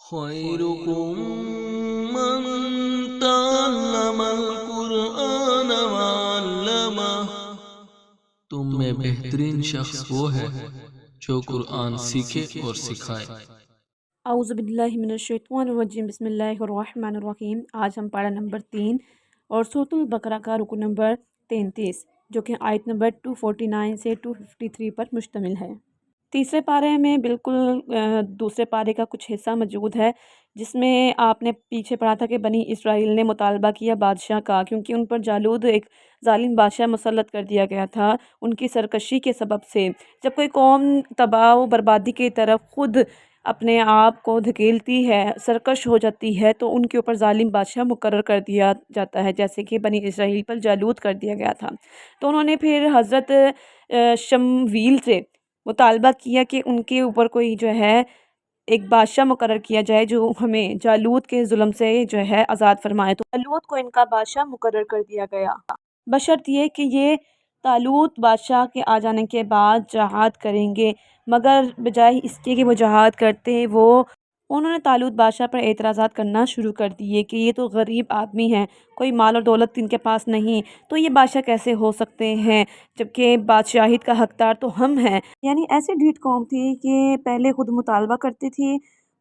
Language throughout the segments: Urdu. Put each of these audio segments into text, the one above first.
خيركم من تعلم القرآن وعلمه۔ تم میں بہترین شخص وہ ہے جو قرآن سیکھے اور سکھائے۔ اعوذ باللہ من الشیطان الرجیم، بسم اللہ الرحمن الرحیم۔ آج ہم پارہ نمبر 3 اور سورۃ البقرہ کا رکوع نمبر 33 جو کہ آیت نمبر 249 سے 253 پر مشتمل ہے۔ تیسرے پارے میں بالکل دوسرے پارے کا کچھ حصہ موجود ہے، جس میں آپ نے پیچھے پڑھا تھا کہ بنی اسرائیل نے مطالبہ کیا بادشاہ کا، کیونکہ ان پر جالود ایک ظالم بادشاہ مسلط کر دیا گیا تھا ان کی سرکشی کے سبب سے۔ جب کوئی قوم تباہ و بربادی کی طرف خود اپنے آپ کو دھکیلتی ہے، سرکش ہو جاتی ہے، تو ان کے اوپر ظالم بادشاہ مقرر کر دیا جاتا ہے، جیسے کہ بنی اسرائیل پر جالود کر دیا گیا تھا۔ تو انہوں نے پھر حضرت شمویل سے مطالبہ کیا کہ ان کے اوپر کوئی جو ہے ایک بادشاہ مقرر کیا جائے جو ہمیں جالود کے ظلم سے جو ہے آزاد فرمائے۔ تو جالود کو ان کا بادشاہ مقرر کر دیا گیا، بشرط یہ کہ یہ طالوت بادشاہ کے آ جانے کے بعد جہاد کریں گے، مگر بجائے اس کے کہ وہ جہاد کرتے انہوں نے طالوت بادشاہ پر اعتراضات کرنا شروع کر دیے کہ یہ تو غریب آدمی ہیں، کوئی مال اور دولت ان کے پاس نہیں، تو یہ بادشاہ کیسے ہو سکتے ہیں جبکہ بادشاہیت کا حقدار تو ہم ہیں۔ یعنی ایسی ڈھیٹ قوم تھی کہ پہلے خود مطالبہ کرتی تھی،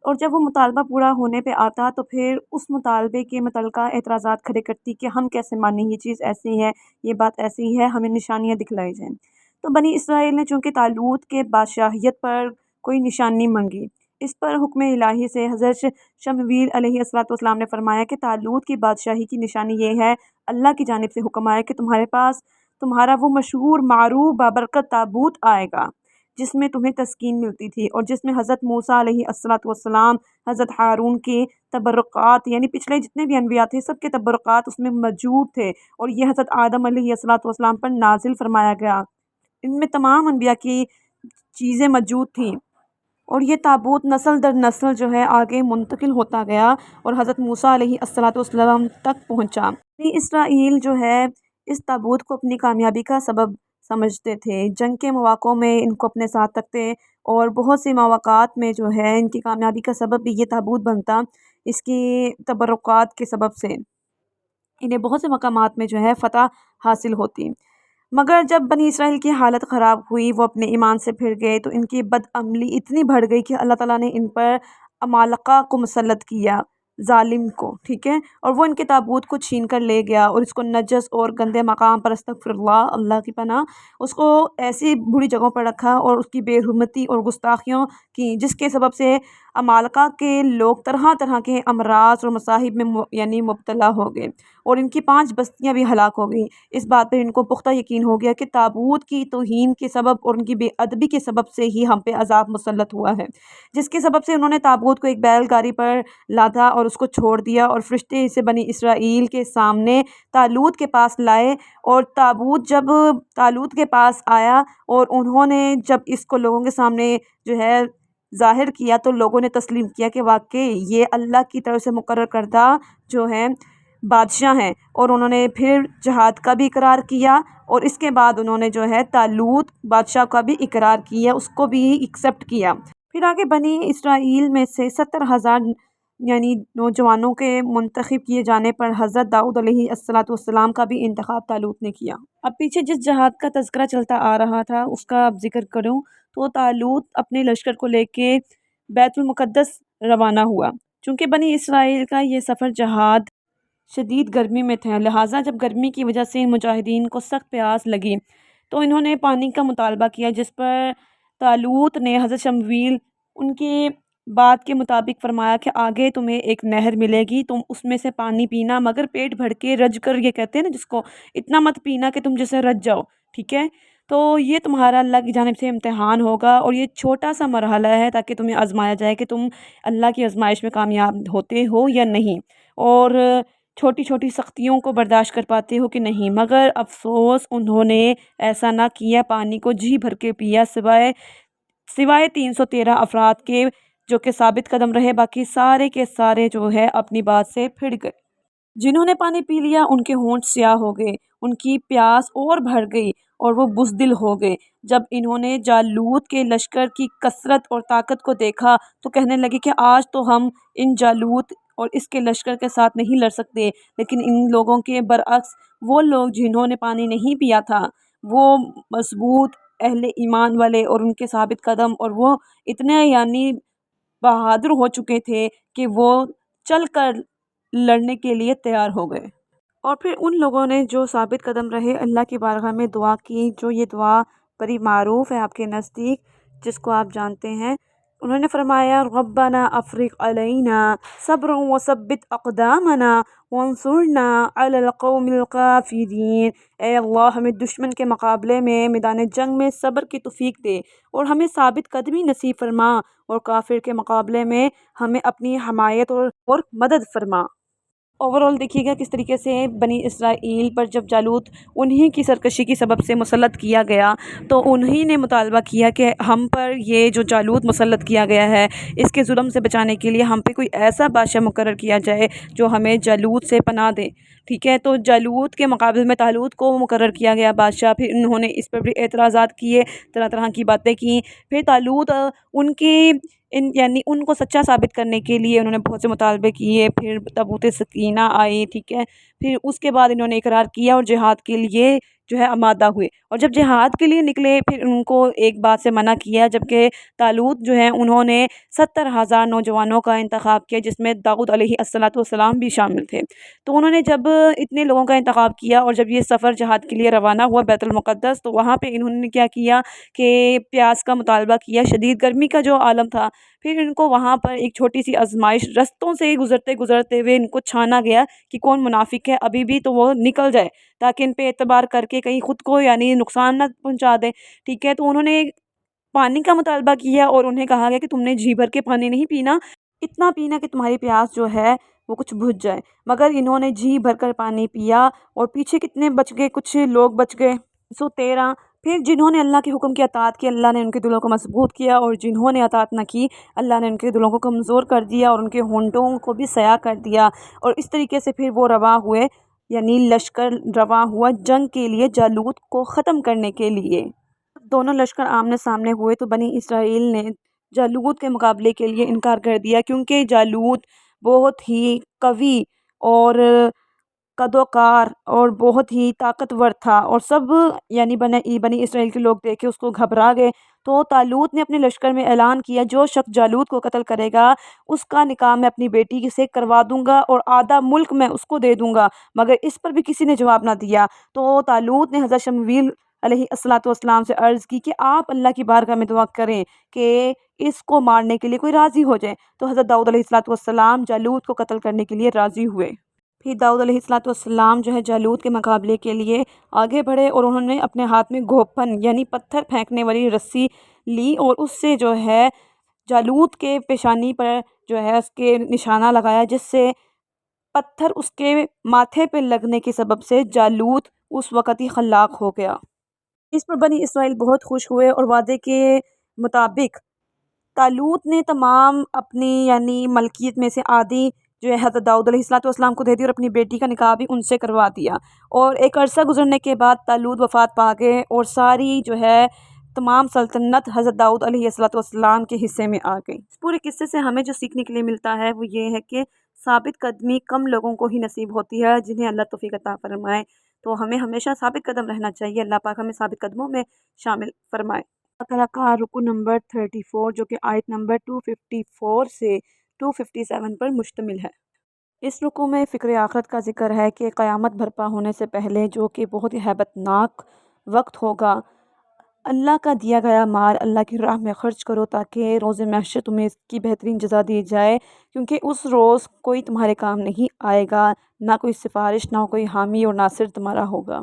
اور جب وہ مطالبہ پورا ہونے پہ آتا تو پھر اس مطالبے کے متعلقہ اعتراضات کھڑے کرتی کہ ہم کیسے مانیں، یہ چیز ایسی ہے، یہ بات ایسی ہے، ہمیں نشانیاں دکھلائی جائیں۔ تو بنی اسرائیل نے چونکہ طالوت کے بادشاہیت پر کوئی نشانی مانگی، اس پر حکم الہی سے حضرت شمویل علیہ السلام نے فرمایا کہ طالوت کی بادشاہی کی نشانی یہ ہے، اللہ کی جانب سے حکم آیا کہ تمہارے پاس تمہارا وہ مشہور معروف بابرکت تابوت آئے گا جس میں تمہیں تسکین ملتی تھی، اور جس میں حضرت موسیٰ علیہ السلام، حضرت ہارون کے تبرکات، یعنی پچھلے جتنے بھی انبیاء تھے سب کے تبرکات اس میں موجود تھے، اور یہ حضرت آدم علیہ السلام پر نازل فرمایا گیا۔ ان میں تمام انبیاء کی چیزیں موجود تھیں، اور یہ تابوت نسل در نسل جو ہے آگے منتقل ہوتا گیا اور حضرت موسیٰ علیہ السلام تک پہنچا۔ اسرائیل جو ہے اس تابوت کو اپنی کامیابی کا سبب سمجھتے تھے، جنگ کے مواقعوں میں ان کو اپنے ساتھ رکھتے، اور بہت سے مواقعات میں جو ہے ان کی کامیابی کا سبب بھی یہ تابوت بنتا، اس کی تبرکات کے سبب سے انہیں بہت سے مقامات میں جو ہے فتح حاصل ہوتی۔ مگر جب بنی اسرائیل کی حالت خراب ہوئی، وہ اپنے ایمان سے پھر گئے، تو ان کی بدعملی اتنی بڑھ گئی کہ اللہ تعالیٰ نے ان پر عمالقہ کو مسلط کیا، ظالم کو، ٹھیک ہے، اور وہ ان کے تابوت کو چھین کر لے گیا اور اس کو نجس اور گندے مقام پر، استغفر اللہ، اللہ کی پناہ، اس کو ایسی بری جگہوں پر رکھا اور اس کی بے حرمتی اور گستاخیوں کی، جس کے سبب سے عمالقہ کے لوگ طرح طرح کے امراض اور مصائب میں یعنی مبتلا ہو گئے، اور ان کی 5 بستیاں بھی ہلاک ہو گئیں۔ اس بات پہ ان کو پختہ یقین ہو گیا کہ تابوت کی توہین کے سبب اور ان کی بے ادبی کے سبب سے ہی ہم پہ عذاب مسلط ہوا ہے، جس کے سبب سے انہوں نے تابوت کو ایک بیل گاڑی پر لادا اور اس کو چھوڑ دیا، اور فرشتے اسے بنی اسرائیل کے سامنے طالوت کے پاس لائے، اور تابوت جب طالوت کے پاس آیا اور انہوں نے جب اس کو لوگوں کے سامنے جو ہے ظاہر کیا، تو لوگوں نے تسلیم کیا کہ واقعی یہ اللہ کی طرف سے مقرر کردہ جو ہے بادشاہ ہیں، اور انہوں نے پھر جہاد کا بھی اقرار کیا، اور اس کے بعد انہوں نے جو ہے طالوت بادشاہ کا بھی اقرار کیا، اس کو بھی ایکسیپٹ کیا۔ پھر آگے بنی اسرائیل میں سے 70,000 یعنی نوجوانوں کے منتخب کیے جانے پر حضرت داؤد علیہ السلام کا بھی انتخاب طالوت نے کیا۔ اب پیچھے جس جہاد کا تذکرہ چلتا آ رہا تھا اس کا اب ذکر کروں تو طالوت اپنے لشکر کو لے کے بیت المقدس روانہ ہوا۔ چونکہ بنی اسرائیل کا یہ سفر جہاد شدید گرمی میں تھے، لہٰذا جب گرمی کی وجہ سے مجاہدین کو سخت پیاس لگی تو انہوں نے پانی کا مطالبہ کیا، جس پر طالوت نے حضرت شمویل ان کی بات کے مطابق فرمایا کہ آگے تمہیں ایک نہر ملے گی، تم اس میں سے پانی پینا، مگر پیٹ بھر کے، رج کر، یہ کہتے ہیں نا جس کو، اتنا مت پینا کہ تم جیسے رج جاؤ، ٹھیک ہے، تو یہ تمہارا اللہ کی جانب سے امتحان ہوگا، اور یہ چھوٹا سا مرحلہ ہے تاکہ تمہیں آزمایا جائے کہ تم اللہ کی آزمائش میں کامیاب ہوتے ہو یا نہیں، اور چھوٹی چھوٹی سختیوں کو برداشت کر پاتے ہو کہ نہیں۔ مگر افسوس انہوں نے ایسا نہ کیا، پانی کو جی بھر کے پیا، سوائے 313 افراد کے جو کہ ثابت قدم رہے، باقی سارے کے سارے جو ہے اپنی بات سے پھر گئے۔ جنہوں نے پانی پی لیا ان کے ہونٹ سیاہ ہو گئے، ان کی پیاس اور بڑھ گئی، اور وہ بزدل ہو گئے۔ جب انہوں نے جالوت کے لشکر کی کثرت اور طاقت کو دیکھا تو کہنے لگے کہ آج تو ہم ان جالوت اور اس کے لشکر کے ساتھ نہیں لڑ سکتے، لیکن ان لوگوں کے برعکس وہ لوگ جنہوں نے پانی نہیں پیا تھا، وہ مضبوط اہل ایمان والے اور ان کے ثابت قدم، اور وہ اتنے یعنی بہادر ہو چکے تھے کہ وہ چل کر لڑنے کے لیے تیار ہو گئے۔ اور پھر ان لوگوں نے جو ثابت قدم رہے، اللہ کی بارگاہ میں دعا کی، جو یہ دعا بڑی معروف ہے آپ کے نزدیک، جس کو آپ جانتے ہیں۔ انہوں نے فرمایا ربنا افرغ علینا صبرا وثبت اقدامنا وانصرنا علی القوم الکافرین۔ اے اللہ، ہمیں دشمن کے مقابلے میں میدان جنگ میں صبر کی توفیق دے اور ہمیں ثابت قدمی نصیب فرما، اور کافر کے مقابلے میں ہمیں اپنی حمایت اور مدد فرما۔ اوورال دیکھیے گا کس طریقے سے بنی اسرائیل پر جب جالوت انہی کی سرکشی کی سبب سے مسلط کیا گیا، تو انہی نے مطالبہ کیا کہ ہم پر یہ جو جالوت مسلط کیا گیا ہے، اس کے ظلم سے بچانے کے لیے ہم پہ کوئی ایسا بادشاہ مقرر کیا جائے جو ہمیں جالوت سے پناہ دے۔ ٹھیک ہے، تو جالوت کے مقابلے میں طالوت کو مقرر کیا گیا بادشاہ۔ پھر انہوں نے اس پر بھی اعتراضات کیے، طرح طرح کی باتیں کیں۔ پھر طالوت یعنی ان کو سچا ثابت کرنے کے لیے انہوں نے بہت سے مطالبے کیے۔ پھر تابوت سکینہ آئی، ٹھیک ہے، پھر اس کے بعد انہوں نے اقرار کیا اور جہاد کے لیے جو ہے آمادہ ہوئے، اور جب جہاد کے لیے نکلے پھر ان کو ایک بات سے منع کیا، جبکہ طالوت جو ہے انہوں نے 70,000 نوجوانوں کا انتخاب کیا، جس میں داؤد علیہ السلام بھی شامل تھے۔ تو انہوں نے جب اتنے لوگوں کا انتخاب کیا اور جب یہ سفر جہاد کے لیے روانہ ہوا بیت المقدس، تو وہاں پہ انہوں نے کیا کیا کہ پیاس کا مطالبہ کیا، شدید گرمی کا جو عالم تھا۔ پھر ان کو وہاں پر ایک چھوٹی سی آزمائش، رستوں سے گزرتے ہوئے ان کو چھانا گیا کہ کون منافق ہے، ابھی بھی تو وہ نکل جائے تاکہ ان پہ اعتبار کر کے کہیں خود کو یعنی نقصان نہ پہنچا دے۔ ٹھیک ہے، تو انہوں نے پانی کا مطالبہ کیا اور انہیں کہا گیا کہ تم نے جی بھر کے پانی نہیں پینا، اتنا پینا کہ تمہاری پیاس جو ہے وہ کچھ بجھ جائے۔ مگر انہوں نے جی بھر کر پانی پیا، اور پیچھے کتنے بچ گئے، کچھ لوگ بچ گئے 113۔ پھر جنہوں نے اللہ کے حکم کی اطاعت کی، اللہ نے ان کے دلوں کو مضبوط کیا، اور جنہوں نے اطاعت نہ کی، اللہ نے ان کے دلوں کو کمزور کر دیا اور ان کے ہونٹوں کو بھی سیاہ کر دیا۔ اور اس طریقے سے پھر وہ رواں ہوئے، یعنی لشکر رواں ہوا جنگ کے لیے جالوت کو ختم کرنے کے لیے۔ دونوں لشکر آمنے سامنے ہوئے تو بنی اسرائیل نے جالوت کے مقابلے کے لیے انکار کر دیا، کیونکہ جالوت بہت ہی قوی اور قدوکار اور بہت ہی طاقتور تھا، اور سب یعنی بنی اسرائیل کے لوگ دیکھ کے اس کو گھبرا گئے۔ تو طالوت نے اپنے لشکر میں اعلان کیا، جو شخص جالوت کو قتل کرے گا اس کا نکاح میں اپنی بیٹی سے کروا دوں گا اور آدھا ملک میں اس کو دے دوں گا، مگر اس پر بھی کسی نے جواب نہ دیا۔ تو طالوت نے حضرت شمویل علیہ السلام سے عرض کی کہ آپ اللہ کی بارگاہ میں دعا کریں کہ اس کو مارنے کے لیے کوئی راضی ہو جائے۔ تو حضرت داؤد علیہ السلام جالوت کو قتل کرنے کے لیے راضی ہوئے۔ پھر داؤد علیہ السلام جو ہے جالوت کے مقابلے کے لیے آگے بڑھے، اور انہوں نے اپنے ہاتھ میں گھوپن یعنی پتھر پھینکنے والی رسی لی، اور اس سے جو ہے جالوت کے پیشانی پر جو ہے اس کے نشانہ لگایا، جس سے پتھر اس کے ماتھے پہ لگنے کے سبب سے جالوت اس وقت ہی ہلاک ہو گیا۔ اس پر بنی اسرائیل بہت خوش ہوئے، اور وعدے کے مطابق طالوت نے تمام اپنی یعنی ملکیت میں سے آدھی جو ہے حضرت داؤد علیہ السلام کو دے دی، اور اپنی بیٹی کا نکاح بھی ان سے کروا دیا۔ اور ایک عرصہ گزرنے کے بعد طالوت وفات پا گئے، اور ساری جو ہے تمام سلطنت حضرت داؤد علیہ السلام کے حصے میں آ گئی۔ اس پورے قصے سے ہمیں جو سیکھنے کے لیے ملتا ہے وہ یہ ہے کہ ثابت قدمی کم لوگوں کو ہی نصیب ہوتی ہے، جنہیں اللہ توفیق عطا فرمائے۔ تو ہمیں ہمیشہ ثابت قدم رہنا چاہیے، اللہ پاک ہمیں ثابت قدموں میں شامل فرمائے۔ اللہ تعالیٰ کا رکو نمبر 34 جو کہ آیت نمبر 254 سے 257 پر مشتمل ہے۔ اس رکوع میں فکر آخرت کا ذکر ہے کہ قیامت برپا ہونے سے پہلے، جو کہ بہت ہی ہیبت ناک وقت ہوگا، اللہ کا دیا گیا مال اللہ کی راہ میں خرچ کرو تاکہ روز محشر تمہیں اس کی بہترین جزا دی جائے، کیونکہ اس روز کوئی تمہارے کام نہیں آئے گا، نہ کوئی سفارش، نہ کوئی حامی اور ناصر تمہارا ہوگا۔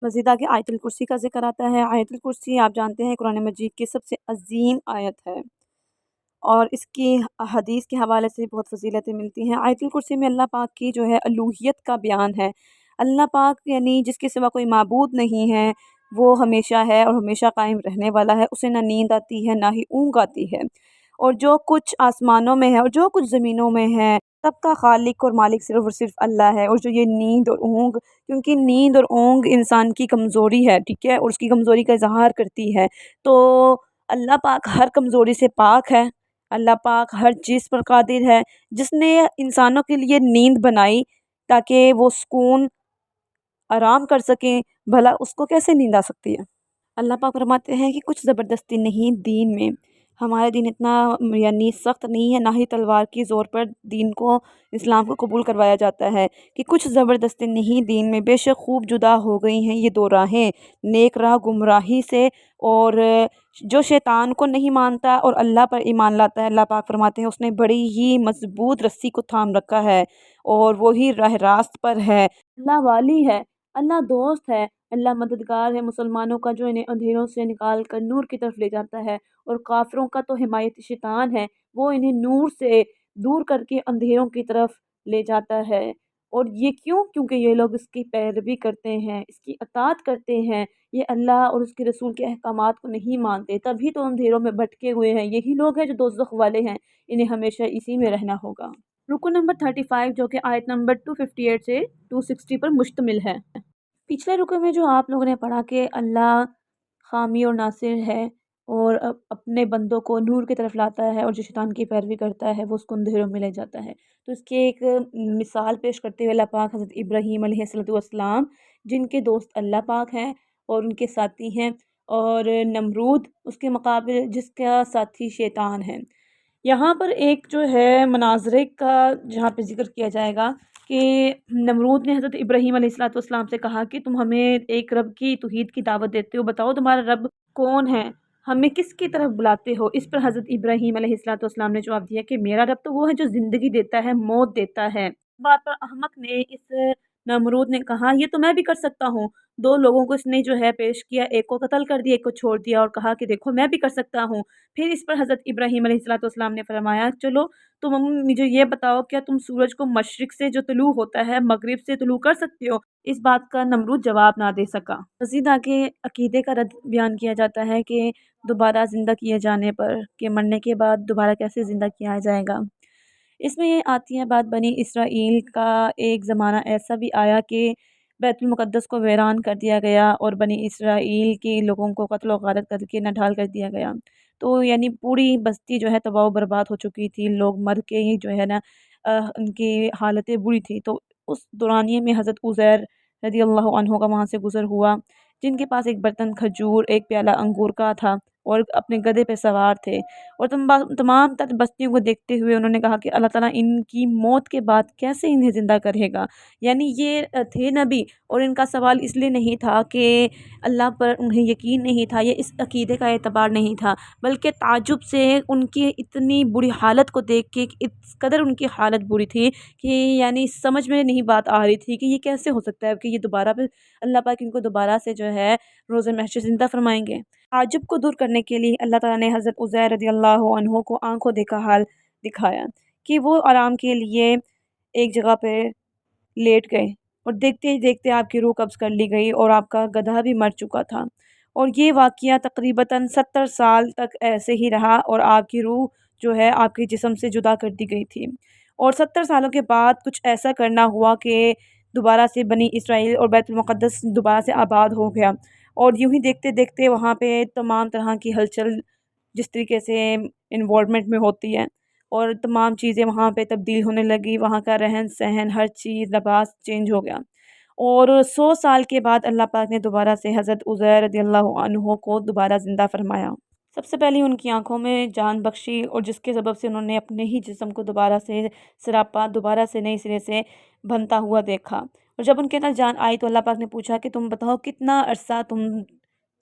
مزید آگے آیت الکرسی کا ذکر آتا ہے۔ آیت الکرسی آپ جانتے ہیں قرآن مجید کی سب سے عظیم آیت ہے، اور اس کی حدیث کے حوالے سے بہت فضیلتیں ملتی ہیں۔ آیت الکرسی میں اللہ پاک کی جو ہے الوہیت کا بیان ہے۔ اللہ پاک یعنی جس کے سوا کوئی معبود نہیں ہے، وہ ہمیشہ ہے اور ہمیشہ قائم رہنے والا ہے، اسے نہ نیند آتی ہے نہ ہی اونگ آتی ہے، اور جو کچھ آسمانوں میں ہے اور جو کچھ زمینوں میں ہے سب کا خالق اور مالک صرف اور صرف اللہ ہے۔ اور جو یہ نیند اور اونگ، کیونکہ نیند اور اونگ انسان کی کمزوری ہے، ٹھیک ہے، اور اس کی کمزوری کا اظہار کرتی ہے، تو اللہ پاک ہر کمزوری سے پاک ہے۔ اللہ پاک ہر چیز پر قادر ہے، جس نے انسانوں کے لیے نیند بنائی تاکہ وہ سکون آرام کر سکیں، بھلا اس کو کیسے نیند آ سکتی ہے؟ اللہ پاک فرماتے ہیں کہ کچھ زبردستی نہیں دین میں، ہمارا دین اتنا یعنی سخت نہیں ہے، نہ ہی تلوار کی زور پر دین کو، اسلام کو قبول کروایا جاتا ہے، کہ کچھ زبردستی نہیں دین میں، بے شک خوب جدا ہو گئی ہیں یہ دو راہیں، نیک راہ گمراہی سے، اور جو شیطان کو نہیں مانتا اور اللہ پر ایمان لاتا ہے، اللہ پاک فرماتے ہیں اس نے بڑی ہی مضبوط رسی کو تھام رکھا ہے اور وہی راہ راست پر ہے۔ اللہ والی ہے، اللہ دوست ہے، اللہ مددگار ہے مسلمانوں کا، جو انہیں اندھیروں سے نکال کر نور کی طرف لے جاتا ہے، اور کافروں کا تو حمایتی شیطان ہے، وہ انہیں نور سے دور کر کے اندھیروں کی طرف لے جاتا ہے۔ اور یہ کیوں؟ کیونکہ یہ لوگ اس کی پیروی کرتے ہیں، اس کی اطاعت کرتے ہیں، یہ اللہ اور اس کے رسول کے احکامات کو نہیں مانتے، تبھی تو اندھیروں میں بھٹکے ہوئے ہیں، یہی لوگ ہیں جو دوزخ والے ہیں، انہیں ہمیشہ اسی میں رہنا ہوگا۔ رکو نمبر 35 جو کہ آیت نمبر 258 سے 260 پر مشتمل ہے۔ پچھلے رکو میں جو آپ لوگوں نے پڑھا کہ اللہ حامی اور ناصر ہے اور اپنے بندوں کو نور کی طرف لاتا ہے، اور جو شیطان کی پیروی کرتا ہے وہ اس کو اندھیروں میں لے جاتا ہے، تو اس کی ایک مثال پیش کرتے ہوئے اللہ پاک حضرت ابراہیم علیہ السلام جن کے دوست اللہ پاک ہیں اور ان کے ساتھی ہیں، اور نمرود اس کے مقابل جس کا ساتھی شیطان ہے۔ یہاں پر ایک جو ہے مناظرے کا جہاں پہ ذکر کیا جائے گا کہ نمرود نے حضرت ابراہیم علیہ السلام سے کہا کہ تم ہمیں ایک رب کی توحید کی دعوت دیتے ہو، بتاؤ تمہارا رب کون ہے، ہمیں کس کی طرف بلاتے ہو؟ اس پر حضرت ابراہیم علیہ السلام نے جواب دیا کہ میرا رب تو وہ ہے جو زندگی دیتا ہے، موت دیتا ہے۔ بات پر احمق نے، اس نمرود نے کہا یہ تو میں بھی کر سکتا ہوں، دو لوگوں کو اس نے جو ہے پیش کیا، ایک کو قتل کر دیا، ایک کو چھوڑ دیا، اور کہا کہ دیکھو میں بھی کر سکتا ہوں۔ پھر اس پر حضرت ابراہیم علیہ السلام نے فرمایا چلو تم مجھے یہ بتاؤ کیا تم سورج کو مشرق سے جو طلوع ہوتا ہے مغرب سے طلوع کر سکتے ہو؟ اس بات کا نمرود جواب نہ دے سکا۔ مزید آگے عقیدے کا رد بیان کیا جاتا ہے کہ دوبارہ زندہ کیے جانے پر، کہ مرنے کے بعد دوبارہ کیسے زندہ کیا جائے گا۔ اس میں یہ آتی ہے بات بنی اسرائیل کا ایک زمانہ ایسا بھی آیا کہ بیت المقدس کو ویران کر دیا گیا اور بنی اسرائیل کے لوگوں کو قتل و غارت کر کے نڈھال کر دیا گیا، تو یعنی پوری بستی جو ہے تباہ و برباد ہو چکی تھی، لوگ مر کے ہی جو ہے نا ان کی حالتیں بری تھی، تو اس دورانیے میں حضرت عزیر رضی اللہ عنہ کا وہاں سے گزر ہوا، جن کے پاس ایک برتن کھجور، ایک پیالہ انگور کا تھا، اور اپنے گدھے پہ سوار تھے، اور تمام تر بستیوں کو دیکھتے ہوئے انہوں نے کہا کہ اللہ تعالیٰ ان کی موت کے بعد کیسے انہیں زندہ کرے گا؟ یعنی یہ تھے نبی، اور ان کا سوال اس لیے نہیں تھا کہ اللہ پر انہیں یقین نہیں تھا، یہ اس عقیدے کا اعتبار نہیں تھا، بلکہ تعجب سے ان کی اتنی بری حالت کو دیکھ کے، اس قدر ان کی حالت بری تھی کہ یعنی سمجھ میں نہیں بات آ رہی تھی کہ یہ کیسے ہو سکتا ہے کہ یہ دوبارہ پھر اللہ پاک ان کو دوبارہ سے جو ہے روز محشر زندہ فرمائیں گے۔ تعجب کو دور کرنے کے لیے اللہ تعالیٰ نے حضرت عزیر رضی اللہ عنہ کو آنکھوں دیکھا حال دکھایا کہ وہ آرام کے لیے ایک جگہ پہ لیٹ گئے، اور دیکھتے ہی دیکھتے آپ کی روح قبض کر لی گئی اور آپ کا گدھا بھی مر چکا تھا، اور یہ واقعہ تقریباً 70 سال تک ایسے ہی رہا، اور آپ کی روح جو ہے آپ کے جسم سے جدا کر دی گئی تھی، اور 70 سالوں کے بعد کچھ ایسا کرنا ہوا کہ دوبارہ سے بنی اسرائیل اور بیت المقدس دوبارہ سے آباد ہو گیا، اور یوں ہی دیکھتے دیکھتے وہاں پہ تمام طرح کی ہلچل جس طریقے سے انوائرمنٹ میں ہوتی ہے، اور تمام چیزیں وہاں پہ تبدیل ہونے لگی، وہاں کا رہن سہن ہر چیز لباس چینج ہو گیا، اور 100 سال کے بعد اللہ پاک نے دوبارہ سے حضرت عزیر رضی اللہ عنہ کو دوبارہ زندہ فرمایا۔ سب سے پہلے ان کی آنکھوں میں جان بخشی، اور جس کے سبب سے انہوں نے اپنے ہی جسم کو دوبارہ سے سراپا، دوبارہ سے نئی سرے سے بنتا ہوا دیکھا، اور جب ان کے اندر جان آئی تو اللہ پاک نے پوچھا کہ تم بتاؤ کتنا عرصہ تم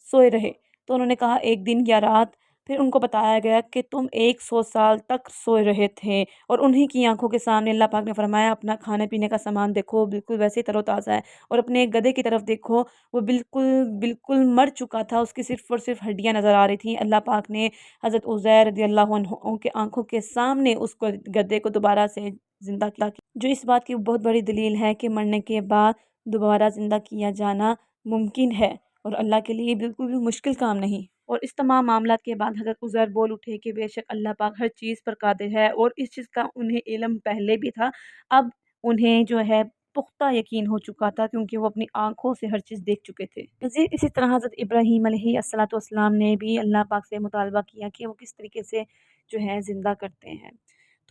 سوئے رہے؟ تو انہوں نے کہا 1 دن یا رات۔ پھر ان کو بتایا گیا کہ تم 100 سال تک سوئے رہے تھے، اور انہی کی آنکھوں کے سامنے اللہ پاک نے فرمایا اپنا کھانے پینے کا سامان دیکھو بالکل ویسے تر و تازہ ہے، اور اپنے گدھے کی طرف دیکھو وہ بالکل مر چکا تھا، اس کی صرف اور صرف ہڈیاں نظر آ رہی تھیں۔ اللہ پاک نے حضرت عزیر رضی اللہ عنہ کے آنکھوں کے سامنے اس کو گدھے کو دوبارہ سے زندہ کیا، جو اس بات کی بہت بڑی دلیل ہے کہ مرنے کے بعد دوبارہ زندہ کیا جانا ممکن ہے، اور اللہ کے لیے بالکل بھی مشکل کام نہیں۔ اور اس تمام معاملات کے بعد حضرت عزیر بول اٹھے کہ بے شک اللہ پاک ہر چیز پر قادر ہے، اور اس چیز کا انہیں علم پہلے بھی تھا، اب انہیں جو ہے پختہ یقین ہو چکا تھا، کیونکہ وہ اپنی آنکھوں سے ہر چیز دیکھ چکے تھے۔ اسی طرح حضرت ابراہیم علیہ السلام نے بھی اللہ پاک سے مطالبہ کیا کہ وہ کس طریقے سے جو ہے زندہ کرتے ہیں،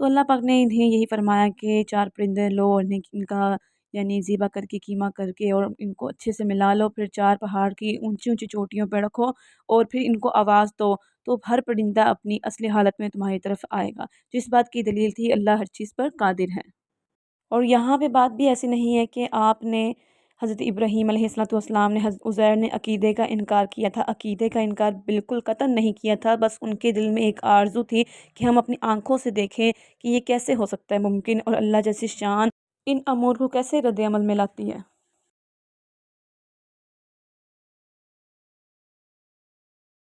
تو اللہ پاک نے انہیں یہی فرمایا کہ 4 پرندے لو اور ان کا یعنی ذبح کر کے قیمہ کر کے اور ان کو اچھے سے ملا لو، پھر 4 پہاڑ کی اونچی اونچی چوٹیوں پہ رکھو اور پھر ان کو آواز دو، تو ہر پرندہ اپنی اصلی حالت میں تمہاری طرف آئے گا، جس بات کی دلیل تھی اللہ ہر چیز پر قادر ہے۔ اور یہاں پہ بات بھی ایسی نہیں ہے کہ آپ نے حضرت ابراہیم علیہ السلام نے حضرت عزیر نے عقیدے کا انکار کیا تھا، عقیدے کا انکار بالکل قطعاً نہیں کیا تھا، بس ان کے دل میں ایک آرزو تھی کہ ہم اپنی آنکھوں سے دیکھیں کہ یہ کیسے ہو سکتا ہے ممکن، اور اللہ جیسی شان ان امور کو کیسے رد عمل میں لاتی ہے۔